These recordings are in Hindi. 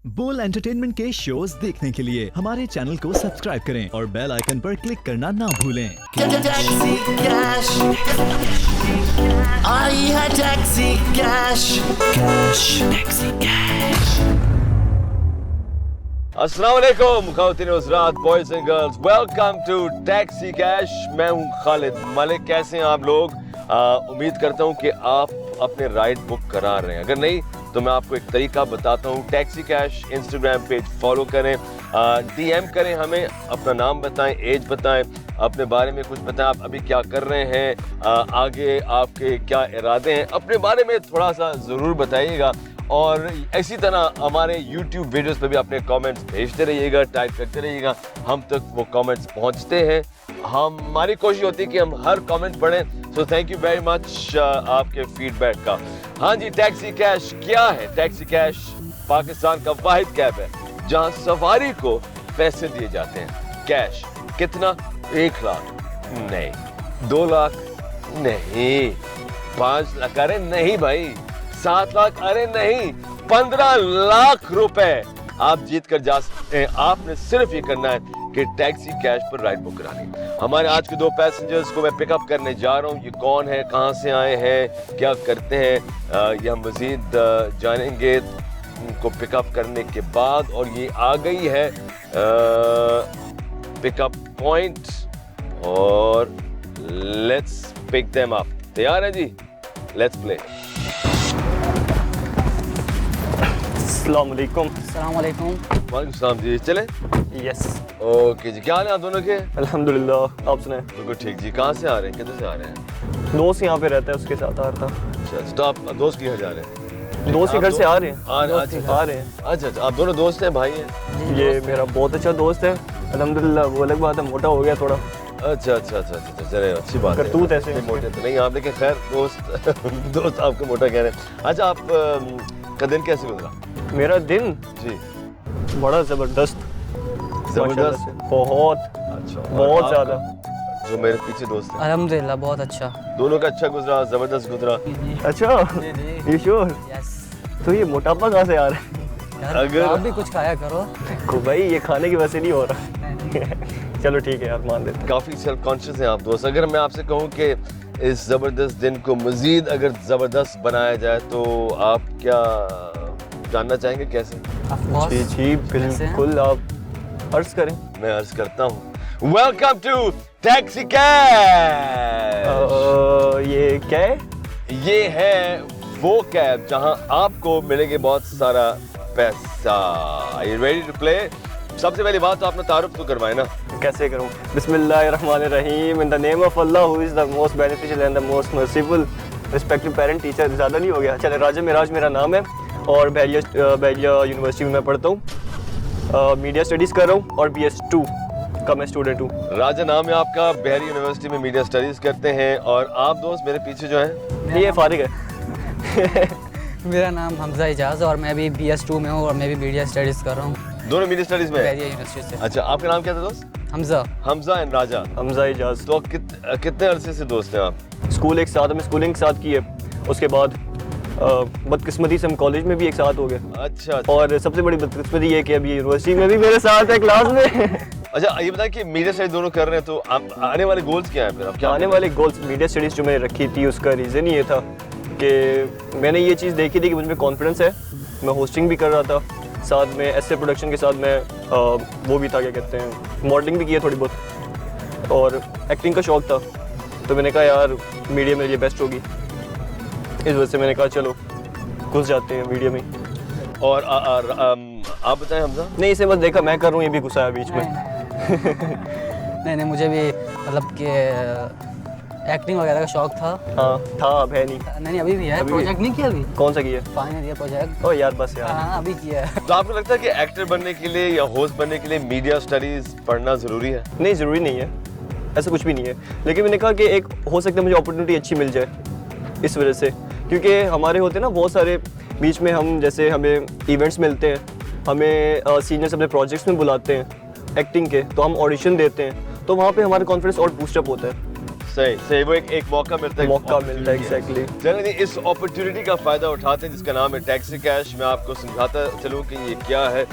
बोल एंटरटेनमेंट के शोज देखने के लिए हमारे चैनल को सब्सक्राइब करें और बेल आइकन पर क्लिक करना ना भूलें। टैक्सी कैश आई है टैक्सी कैश टैक्सी कैश। अस्सलाम वालेकुम ख़वातीन व हज़रात, boys and girls, welcome to Taxi Cash. मैं हूं खालिद मलिक। कैसे हैं आप लोग? उम्मीद करता हूं कि आप अपने राइड बुक करा रहे हैं। अगर नहीं तो मैं आपको एक तरीका बताता हूं। Taxi cash Instagram page follow करें, डीएम करें हमें, अपना नाम बताएं, एज बताएं, अपने बारे में कुछ बताएं, आप अभी क्या कर रहे हैं, आगे आपके क्या इरादे हैं, अपने बारे में थोड़ा सा ज़रूर बताइएगा। और इसी तरह हमारे YouTube वीडियोस पे भी अपने कमेंट्स भेजते रहिएगा, टाइप करते रहिएगा, हम तक वो कमेंट्स पहुंचते हैं। हमारी कोशिश होती है कि हम हर कमेंट पढ़ें। So thank you very much आपके फीडबैक का। हाँ जी, टैक्सी कैश क्या है? टैक्सी कैश पाकिस्तान का वाहिद कैब है जहां सवारी को पैसे दिए जाते हैं। कैश कितना? 1 लाख नहीं, 2 लाख नहीं, 5 लाख, अरे नहीं भाई, 7 लाख, अरे नहीं, 15 लाख रुपए आप जीत कर जा सकते हैं। आपने सिर्फ ये करना है कि टैक्सी कैश पर राइड बुक करानी। हमारे आज के 2 पैसेंजर्स को मैं पिकअप करने जा रहा हूँ। ये कौन है, कहाँ से आए हैं, क्या करते हैं, ये हम मजीद जानेंगे उनको पिकअप करने के बाद। और ये आ गई है पिकअप पॉइंट और लेट्स पिक देम अप। तैयार है जी? Let's play. अस्सलाम वालेकुम। अस्सलाम वालेकुम। वालेकुम सलाम जी। चले? यस। ओके जी, क्या हाल है आप दोनों के? अल्हम्दुलिल्लाह, आप सुनाएं? बिल्कुल ठीक जी। कहाँ से आ रहे हैं, किधर से आ रहे हैं? दोस्त यहाँ पे रहता है, उसके साथ आ रहा था। अच्छा, तो आप दोस्त के घर जा रहे हैं? दोस्त के घर से आ रहे हैं। अच्छा आ रहे हैं। अच्छा, आप दोनों दोस्त हैं, भाई हैं? ये मेरा बहुत अच्छा दोस्त है अल्हम्दुलिल्लाह। वो अलग बात है, मोटा हो गया थोड़ा। अच्छा, चले, अच्छी बात है। करतूत ऐसे इतने मोटे तो नहीं आप, लेकिन खैर दोस्त दोस्त आपको मोटा कह रहे हैं। अच्छा, आप का दिन कैसे गुजरा? मेरा दिन जी बड़ा जबरदस्त, जबरदस्त। बहुत अच्छा, और बहुत आपका? ज्यादा। जो मेरे पीछे दोस्त हैं, अल्हम्दुलिल्लाह बहुत अच्छा। दोनों का अच्छा गुजरा, जबरदस्त गुजरा। अच्छा, ये श्योर? यस। तो ये मोटापा कहाँ से आ रहा यार अगर- आप भी कुछ खाया करो। है भाई? ये खाने की वजह से नहीं हो रहा। चलो ठीक है यार, मान लेते हैं। काफी सेल्फ कॉन्शियस हैं आप दोस्त। अगर मैं आपसे कहूँ कि इस जबरदस्त दिन को मजीद अगर जबरदस्त बनाया जाए तो आप क्या जानना चाहेंगे, कैसे? Of course। जी जी बिल्कुल, आप अर्ज करें। मैं अर्ज करता हूँ, वेलकम टू टैक्सी कैब। ये क्या है? ये है वो कैब जहां आपको मिलेंगे बहुत सारा पैसा। Are you ready to play? सबसे पहली बात तो आपने तारुफ तो करवाए ना। कैसे करूं? बिस्मिल्लाहिर्रहमानिर्रहीम। In the name of Allah who is the most beneficial and the most merciful. Respective parent teacher. ज़्यादा नहीं हो गया? चले, राजा मिराज मेरा नाम है और बहरिया यूनिवर्सिटी में मैं पढ़ता हूँ। मीडिया स्टडीज़ कर रहा हूँ और BS2 का मैं स्टूडेंट हूँ। राजा नाम है आपका, बहरी यूनिवर्सिटी में मीडिया स्टडीज करते हैं। और आप दोस्त मेरे पीछे जो है, ये फारिग है। मेरा नाम हमजा इजाज़ और मैं भी BS2 में हूँ और मैं भी मीडिया स्टडीज़ कर रहा हूँ दोनों मीडिया स्टडीज में बहरिया है? यूनिवर्सिटी से। अच्छा, आपका नाम क्या था दोस्त? हमजा। हमजा एंड राजा। हमजा इजाज़। तो कितने अरसे से दोस्त हैं आप? स्कूल एक साथ, हमें स्कूलिंग साथ की है। उसके बाद बदकिस्मती से हम कॉलेज में भी एक साथ हो गए। अच्छा और सबसे बड़ी बदकिस्मती ये कि अभी यूनिवर्सिटी में भी मेरे साथ है, क्लास में। अच्छा, ये बताएं कि मीडिया स्टडीज दोनों कर रहे हैं तो आप आने वाले गोल्स क्या हैं फिर? आप क्या आने वाले गोल्स, मीडिया स्टडीज़ जो मैंने रखी थी उसका रीज़न ये था कि मैंने ये चीज़ देखी थी कि मुझ में कॉन्फिडेंस है। मैं होस्टिंग भी कर रहा था, साथ में एसे प्रोडक्शन के साथ मैं वो भी था, क्या कहते हैं, मॉडलिंग भी की है थोड़ी बहुत, और एक्टिंग का शौक़ था। तो मैंने कहा यार मीडिया मेरे लिए बेस्ट होगी। इस वजह से मैंने कहा चलो घुस जाते हैं मीडिया में। और आप बताएं हमजा। नहीं, इसे बस देखा मैं कर रहा हूँ, ये भी घुसा है बीच में। नहीं, मुझे भी मतलब कि एक्टिंग वगैरह का शौक था। हाँ था, अब है नहीं। नहीं, अभी भी है। अभी भी। प्रोजेक्ट नहीं किया अभी? कौन सा किया? Final year project. ओ यार बस यार। हाँ, अभी किया है। तो आपको लगता है कि एक्टर बनने के लिए या होस्ट बनने के लिए मीडिया स्टडीज पढ़ना जरूरी है? नहीं, ज़रूरी नहीं है, ऐसा कुछ भी नहीं है। लेकिन मैंने कहा कि एक हो सकता है मुझे अपॉर्चुनिटी अच्छी मिल जाए इस वजह से, क्योंकि हमारे होते हैं ना बहुत सारे बीच में, हम जैसे हमें इवेंट्स मिलते हैं, हमें सीनियर्स अपने प्रोजेक्ट्स में बुलाते हैं एक्टिंग के, तो हम ऑडिशन देते हैं, तो वहाँ पे हमारा कॉन्फिडेंस और बूस्टअप होता है। सही सही, वो एक मौका मिलता है, मौका मिलता है एग्जैक्टली। चलिए इस अपॉर्चुनिटी का फायदा उठाते हैं जिसका नाम है टैक्सी कैश। मैं आपको समझाता चलूँ कि ये क्या है।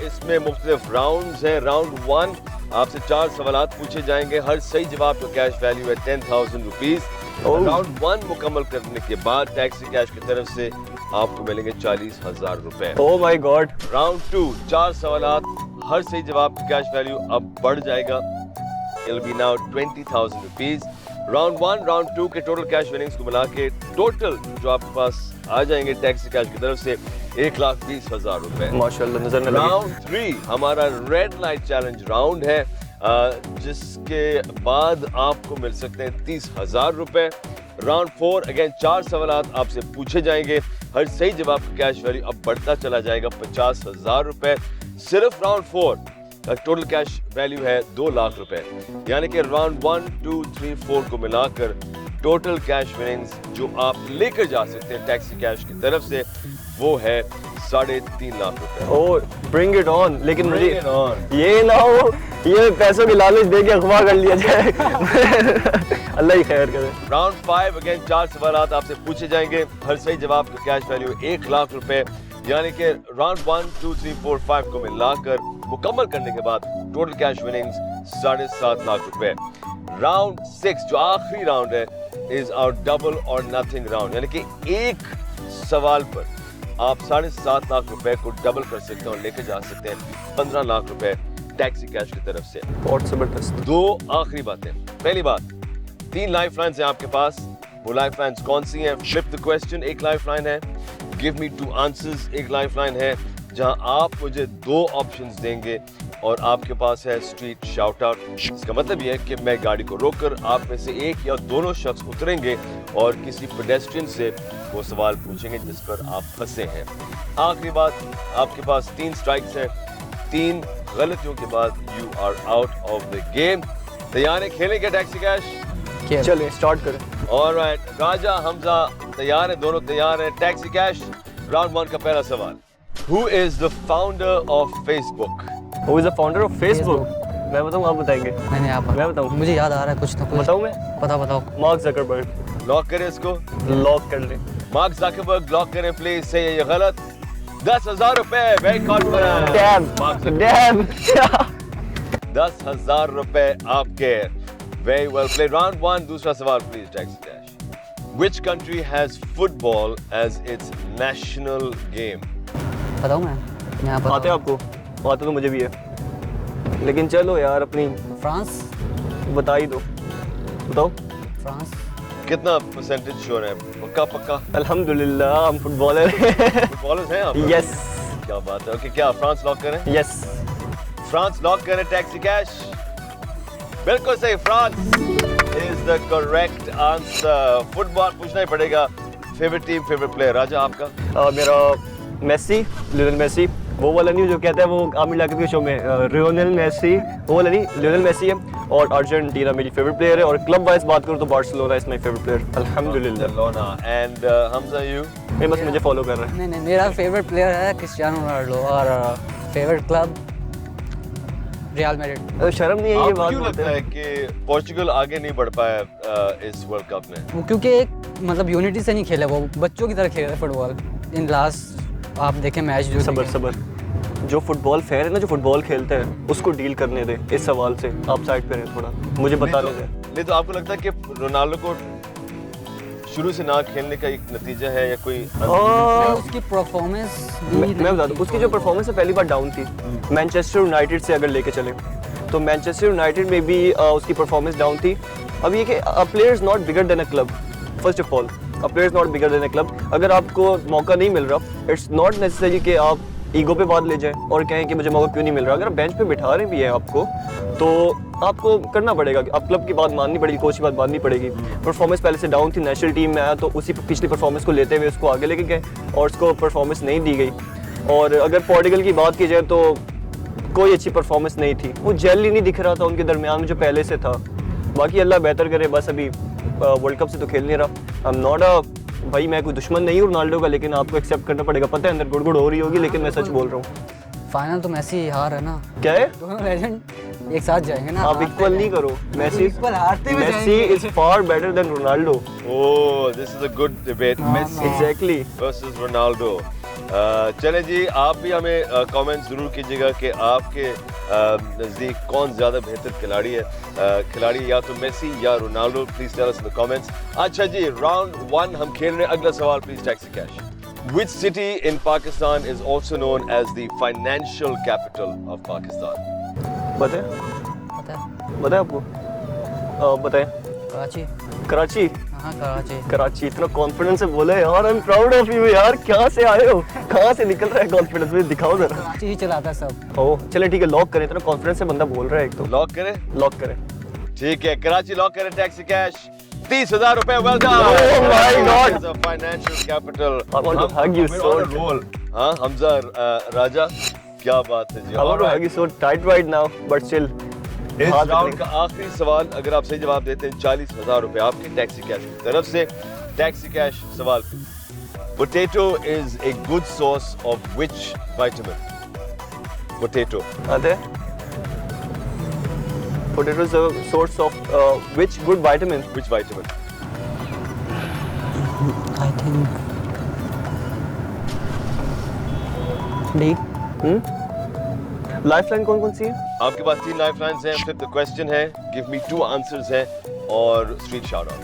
इसमें मुख्तलिफ राउंड्स हैं। राउंड 1 आपसे 4 सवालात पूछे जाएंगे, हर सही जवाब का कैश वैल्यू है 10,000 रुपीज। राउंड 1 मुकम्मल करने के बाद टैक्सी कैश की तरफ से आपको मिलेंगे 40,000 रुपए। Oh my God. राउंड 2 4 सवालात, हर सही जवाब का कैश वैल्यू अब बढ़ जाएगा, it'll be now 20,000 rupees। Round 1 round 2 के टोटल कैश विनिंग्स को मिला के टोटल जो आपके पास आ जाएंगे टैक्सी कैश की तरफ से 1,20,000 रुपए। माशाल्लाह, नजर न लगे। राउंड 3 हमारा रेड लाइट चैलेंज राउंड है, जिसके बाद आपको मिल सकते हैं 30,000 रुपए। राउंड 4 अगेन 4 सवालात आपसे पूछे जाएंगे, हर सही जवाब का कैश वैल्यू अब बढ़ता चला जाएगा 50,000 रुपए। सिर्फ राउंड 4 का टोटल कैश वैल्यू है 2 लाख रुपए, यानी कि राउंड 1 2 3 4 को मिलाकर टोटल कैश विनिंग्स जो आप लेकर जा सकते हैं टैक्सी कैश की तरफ से वो है 3.5 लाख रुपए। ओह ब्रिंग इट ऑन। लेकिन मुझे Bring it on। ये ना हो ये पैसों की लालच दे के अगवा कर लिया जाए। अल्लाह ही खैर करे। राउंड 5 अगेन 4 सवालात आपसे पूछे जाएंगे, हर सही जवाब का कैश वैल्यू 1 लाख रुपए, यानी कि राउंड 1 2 3 4 5 को मिलाकर मुकम्मल करने के बाद टोटल कैश विनिंग्स 7.5 लाख रुपए। राउंड 6 जो आखिरी राउंड है इज आवर डबल और नथिंग राउंड, यानी कि एक सवाल पर आप 7.5 लाख रुपए को डबल कर सकते हैं और लेकर जा सकते हैं 15 लाख रुपए टैक्सी कैश की तरफ से। बहुत जबरदस्त। 2 आखिरी बातें। पहली बात, 3 लाइफ लाइन्स हैं आपके पास, वो लाइफ लाइन्स कौन सी हैं? फ्लिप द क्वेश्चन एक लाइफ लाइन है, गिव मी 2 आंसर्स एक लाइफ लाइन है, जहां आप मुझे 2 ऑप्शंस देंगे और आपके पास है स्ट्रीट शाउट आउट। इसका मतलब ये है कि मैं गाड़ी को रोककर आप में से एक या दोनों शख्स उतरेंगे और किसी पेडेस्ट्रियन से वो सवाल पूछेंगे जिस पर आप फंसे हैं। आखिरी बात, आपके पास 3 स्ट्राइक्स हैं, 3 गलतियों के बाद you are out of the game. तैयार है खेलने के टैक्सी कैश? चलिए स्टार्ट करें। ऑलराइट, राजा हमजा तैयार है, दोनों तैयार हैं। टैक्सी कैश राउंड 1 का पहला सवाल, who is the founder of Facebook? Who is the founder of Facebook? मैं बताऊं आप बताएंगे? नहीं आप मैं बताऊं? मुझे याद आ रहा है कुछ ना कुछ। बताऊं मैं? बताओ। Mark Zuckerberg. लॉक करें इसको? लॉक कर ले। मार्क जकरबर्ग लॉक करें प्लीज। सही है, ये गलत। 10,000 रुपए, वेरी कॉन्फिडेंट। डैम 10,000 रुपए आपके। Very well played. राउंड 1 दूसरा सवाल please taxi cash. Which country has football as its national game? बताओ मैं यहाँ पर आते आपको? आते तो मुझे भी है, लेकिन चलो यार अपनी फ्रांस। बता ही दो। बताओ। फ्रांस। कितना परसेंटेज श्योर है? पक्का पक्का? अल्हम्दुलिल्लाह हम फुटबॉलर हैं। फुटबॉलर्स हैं आप? यस क्या बात है। ओके, क्या फ्रांस लॉक करें? यस। फ्रांस लॉक करें टैक्सी कैश? बिल्कुल सही, France is the correct answer. Football पूछना ही पड़ेगा। Favourite team, favourite player? Raja आपका? मेरा मेसी, लियोनेल मेसी। वो वाला नहीं जो कहता है वो आमिर लाकिब के शो में लियोनेल मेसी, वो वाला नहीं, लियोनेल मेसी है। और अर्जेंटीना मेरी फेवरेट प्लेयर है, और क्लब वाइज बात करूँ तो Barcelona is my favourite player अल्हम्दुलिल्लाह। बार्सिलोना। And Hamza you? ये बस मुझे फॉलो कर रहा है। नहीं मेरा फेवरेट प्लेयर है क्रिस्टियानो रोनाल्डो, और फेवरेट क्लब रियल मैड्रिड। शर्म नहीं है ये आपको बात क्यों बोलते लगता है हैं? कि पोर्चुगल आगे नहीं बढ़ पाया इस वर्ल्ड कप में? वो क्योंकि एक मतलब यूनिटी से नहीं खेले, वो बच्चों की तरह खेल रहे फुटबॉल। इन लास्ट आप देखें मैच जो सबर सबर, जो फुटबॉल फैन है ना, जो फुटबॉल खेलते हैं उसको डील करने दे इस सवाल से। आप साइड पे रहे थोड़ा, मुझे बताने दे। नहीं तो आपको लगता है कि रोनाल्डो को शुरू से ना खेलने का एक नतीजा है या कोई उसकी परफॉर्मेंस मैं बता दूं, उसकी जो परफॉर्मेंस है पहली बार डाउन थी। मैनचेस्टर यूनाइटेड से अगर लेके चले तो मैनचेस्टर यूनाइटेड में भी उसकी परफॉर्मेंस डाउन थी। अब ये कि a player is not bigger than a club. First of all a player is not bigger than a club. अगर आपको मौका नहीं मिल रहा, इट्स नॉट नेसेसरी कि आप ईगो पे बात ले जाएं और कहें कि मुझे मौका क्यों नहीं मिल रहा। अगर आप बेंच पे बिठा रहे भी हैं आपको, तो आपको करना पड़ेगा। आप क्लब की बात माननी पड़ेगी, कोच की बात माननी पड़ेगी। परफॉर्मेंस पहले से डाउन थी, नेशनल टीम में आया तो उसी पिछली परफॉर्मेंस को लेते हुए उसको आगे लेके गए और उसको परफॉर्मेंस नहीं दी गई। और अगर पोर्टुगल की बात की जाए तो कोई अच्छी परफॉर्मेंस नहीं थी, वो जेल ही नहीं दिख रहा था उनके दरमियान में जो पहले से था। बाकी अल्लाह बेहतर करे, बस अभी वर्ल्ड कप से तो खेल नहीं रहा। आई एम नॉट अ भाई, मैं कोई दुश्मन नहीं हूँ रोनाल्डो का, लेकिन आपको एक्सेप्ट करना पड़ेगा। पता है अंदर गुड़गुड़ हो रही होगी, लेकिन मैं सच बोल रहा हूँ। फाइनल तो मेसी हार है ना। क्या है? दोनों लेजेंड एक साथ जाएंगे ना। आप इक्वल नहीं करो। मेसी इक्वल हारते हुए Messi is far better than Ronaldo. Oh, this is a good debate. Messi exactly. versus Ronaldo. चलें जी, आप भी हमें कमेंट जरूर कीजिएगा कि आपके नज़दीक कौन ज़्यादा बेहतर खिलाड़ी है, खिलाड़ी या तो मेसी या Ronaldo. Please tell us in the comments. अच्छा जी, राउंड 1 हम खेल रहे हैं। अगला सवाल please, taxi cash. Which city in Pakistan is also known as the financial capital of Pakistan? बताएं पता है? बताएं आपको बताएं। कराची। कराची। हाँ कराची। कराची। इतना कॉन्फिडेंस से बोले यार, आई एम प्राउड ऑफ यू यार। कहाँ से आए हो, कहाँ से निकल रहा है कॉन्फिडेंस, मुझे दिखाओ जरा। कराची ही चलाता है सब। ओह चले ठीक है, लॉक करें। इतना कॉन्फिडेंस से बंदा बोल रहा है एक तो। लॉक करें? लॉक करें। ठीक है, कराची लॉक करें। टैक्सी कैश 30,000 रुपए। Well done. Oh my God. It's a financial capital. I want to hug you so. हाँ हमजा राजा, क्या बात है जी। I want to hug you so tight right now, but still. इस राउंड का आखिरी सवाल, अगर आप सही जवाब देते हैं 40,000 रुपए आपके टैक्सी कैश की तरफ से। टैक्सी कैश सवाल। Potato is a good source of which vitamin? Potato. आते हैं? Potato is a source of which good vitamin? Which vitamin? I think D. Lifeline कौन कौन सी है? आपके पास 3 लाइफ लाइन्स हैं। फ्लिप द क्वेश्चन है, गिव मी 2 आंसर्स हैं और street shout out.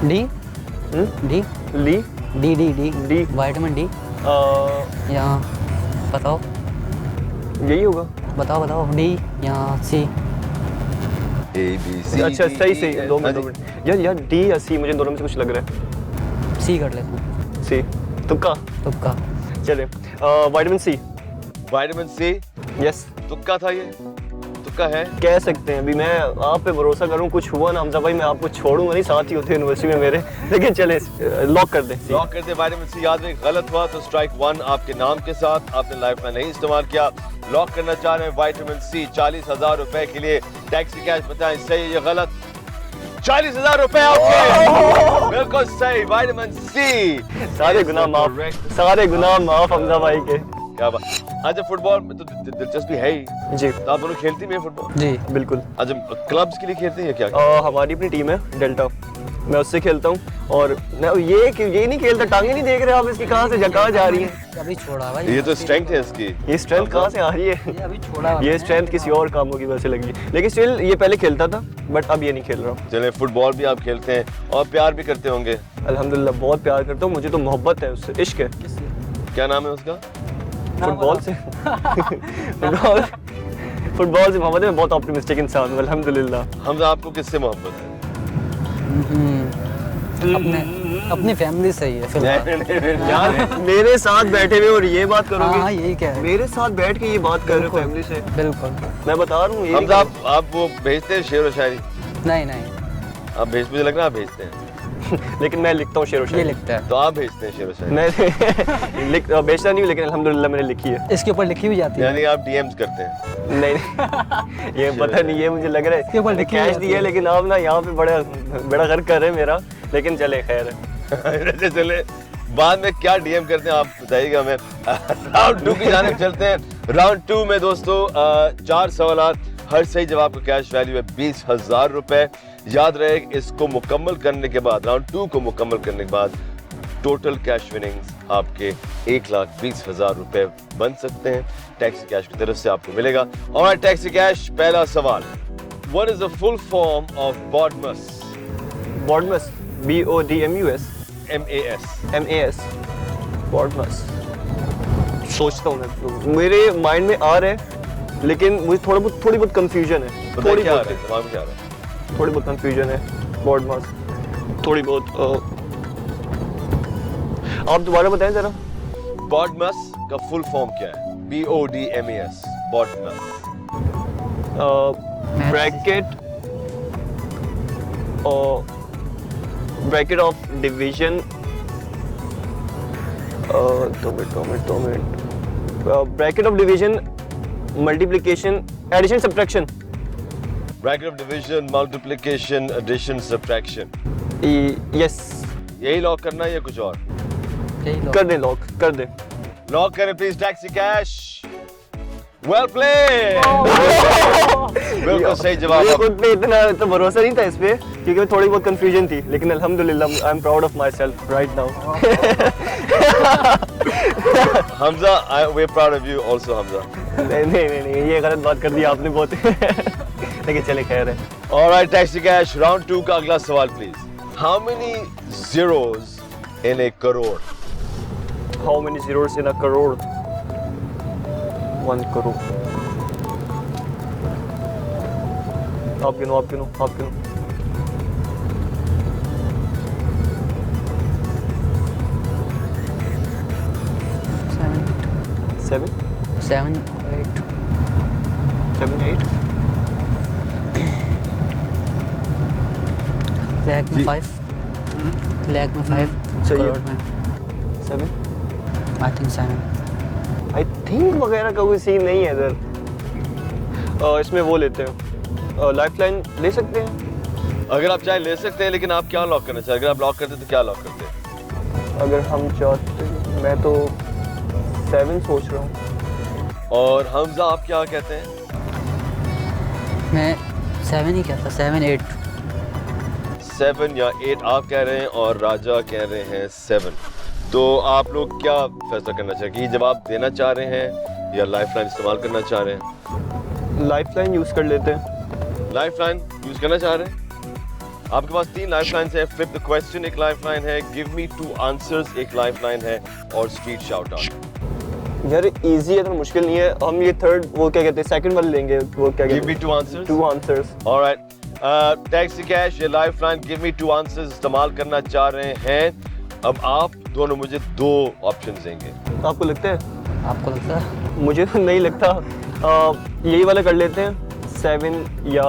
D. D ली। D D D D. Vitamin D. या बताओ। यही होगा। बताओ बताओ। डी या सी। A B C। अच्छा सही D, सही, E, 2 F। मिनट यार यार, डी या सी, मुझे दोनों में से कुछ लग रहा है। सी कर लेते हैं। सी। तुक्का। तुक्का। चले vitamin C. Vitamin C. Yes. तुक्का था ये? तुक्का है? कह सकते हैं। अभी मैं आप पे भरोसा करूं, कुछ हुआ ना हमजा भाई, मैं आपको छोड़ूंगा नहीं, साथ ही होते यूनिवर्सिटी में मेरे। लेकिन चले लॉक कर दें। लॉक कर दे विटामिन सी। याद रहे, गलत हुआ तो स्ट्राइक 1 आपके नाम के साथ। आपने लाइफलाइन नहीं इस्तेमाल किया। लॉक करना चाह रहे हैं विटामिन सी 40,000 रुपए के लिए। टैक्सी कैश बताएं सही या गलत। 40,000 रुपए आपके। बिल्कुल सही, विटामिन सी। सारे गुनाह माफ, सारे गुनाह माफ हमजा भाई के। क्या बात। अच्छा, फुटबॉल में तो दिलचस्पी है ही जी। तो आप दोनों खेलती भी हैं फुटबॉल? जी बिल्कुल। अच्छा, क्लब्स के लिए खेलती हैं क्या? हमारी अपनी टीम है डेल्टा, मैं उससे खेलता हूँ। और मैं ये नहीं खेलता। टांगे नहीं देख रहे आप इसकी, कहाँ से कहाँ जा रही है? अभी छोड़ा भाई। ये तो स्ट्रेंथ है इसकी। ये स्ट्रेंथ कहाँ से आ रही है? ये अभी छोड़ा। ये स्ट्रेंथ किसी और कामों की वजह से लगी है। लेकिन स्टिल ये पहले खेलता था, बट अब ये नहीं खेल रहा। चले, फुटबॉल भी आप खेलते हैं और प्यार भी करते होंगे? अल्हम्दुलिल्लाह बहुत प्यार करता हूँ, मुझे तो मोहब्बत है उससे, इश्क है। क्या नाम है उसका? फुटबॉल से। फुटबॉल से मोहब्बत है। मैं बहुत ऑप्टिमिस्टिक इंसान हूँ अल्हम्दुलिल्लाह। हम आपको किससे मोहब्बत है? अपनी फैमिली से ही है फिलहाल। यार मेरे साथ बैठे हुए और ये बात करोगे? हाँ यही कह रहे हैं। मेरे साथ बैठ के ये बात कर रहे हो फैमिली से? बिल्कुल। मैं बता रहा हूँ हम आप वो भेजते हैं शेर व शायरी? नहीं नहीं, आप मुझे लग रहा है आप भेजते हैं। लेकिन मैं लिखता हूँ शेर व ये शायरी। लिखता है। तो आप भेजते हैं शेर व शायरी? मैं बेचता नहीं हूँ, लेकिन अल्हम्दुलिल्लाह मैंने लिखी है। इसके ऊपर लिखी भी जाती है। यानी आप डीएम्स करते हैं? नहीं ये पता नहीं, ये मुझे लग रहा इसके ऊपर है लिखी कैश जाती दिया, है। लेकिन आप ना यहाँ पे बड़ा घर कर रहे हैं मेरा। लेकिन चले खैर है। चले, बाद में क्या डीएम करते हैं आप बताइएगा हमें। राउंड 2 की जानिब चलते हैं। राउंड 2 में दोस्तों 4 सवाल, हर सही जवाब का कैश वैल्यू है 20,000 रुपए। याद रहे, इसको मुकम्मल करने के बाद, राउंड 2 को मुकम्मल करने के बाद टोटल कैश विनिंग्स आपके 1,20,000 रुपए बन सकते हैं। टैक्सी कैश की तरफ से आपको मिलेगा। और टैक्सी कैश, पहला सवाल, what is the full form of BODMAS? BODMAS, BODMUS, MAS। BODMAS. सोचता हूँ मैं, मेरे माइंड में आ रहा है, लेकिन मुझे थोड़ी बहुत कंफ्यूजन है। थोड़ी क्या आ रहा है दिमाग में? क्या आ रहा है? थोड़ी बहुत कंफ्यूजन है बॉडमस, थोड़ी बहुत। आप दोबारा बताएं जरा। बॉडमस का फुल फॉर्म क्या है? BODMAS, BODMAS. Bracket of division. 2 मिनट। Bracket of division, multiplication, addition, subtraction. Bracket of division, multiplication, addition, subtraction. Yes. यही लॉक करना है या कुछ और? यही लो। कर दे, लॉक कर दे। लॉक करें please. Taxi cash well played. बिल्कुल सही जवाब। मुझे खुद पे इतना तो भरोसा नहीं था इस पे क्योंकि थोड़ी बहुत कंफ्यूजन थी, लेकिन अल्हम्दुलिल्लाह I am proud of myself right now. Hamza, we are proud of you also Hamza. नहीं, ये गलत बात कर दी आपने बहुत। लेकिन चले खैर है। ऑलराइट, टैक्सी कैश राउंड 2 का अगला सवाल please. How many zeros in a crore? How many zeros in a crore? 1 crore. आप गिनो। 7 7, 8. 7, 8. लाख में 5. लाख में 5. सही है। करोड़ में 7. I think 7. आई थिंक वगैरह का कोई सीन नहीं है इधर। इसमें वो लेते हैं, लाइफलाइन ले सकते हैं अगर आप चाहे ले सकते हैं, लेकिन आप क्या लॉक करना चाहें? अगर आप लॉक करते तो क्या लॉक करते? अगर हम चाहते। मैं तो 7 सोच रहा हूँ। और हमजा आप क्या कहते हैं? मैं 7 ही कहता, 7, 8. 7 या 8 आप कह रहे हैं और राजा कह रहे हैं 7। तो आप लोग क्या फैसला करना चाहिए? जवाब देना चाह रहे हैं या लाइफलाइन इस्तेमाल करना चाह रहे हैं? लाइफलाइन यूज कर लेते हैं। लाइफलाइन यूज करना चाह रहे हैं? आपके पास 3 लाइफलाइंस हैं। फ्लिप द क्वेश्चन एक लाइफलाइन है, गिव मी 2 आंसर्स एक लाइफलाइन है, और स्ट्रीट शाउट आउट। यार इजी है तो मुश्किल नहीं है। हम ये थर्ड वो क्या कहते हैं सेकंड वाले लेंगे, वो क्या गिव कहते मी हैं 2 answers. 2 answers. Alright, taxi cash ये लाइफलाइन गिव मी 2 आंसर्स इस्तेमाल करना चाह रहे हैं। अब आप दोनों मुझे 2 ऑप्शंस देंगे। आपको लगता है? आपको लगता है? मुझे तो नहीं लगता। यही वाला कर लेते हैं, 7 या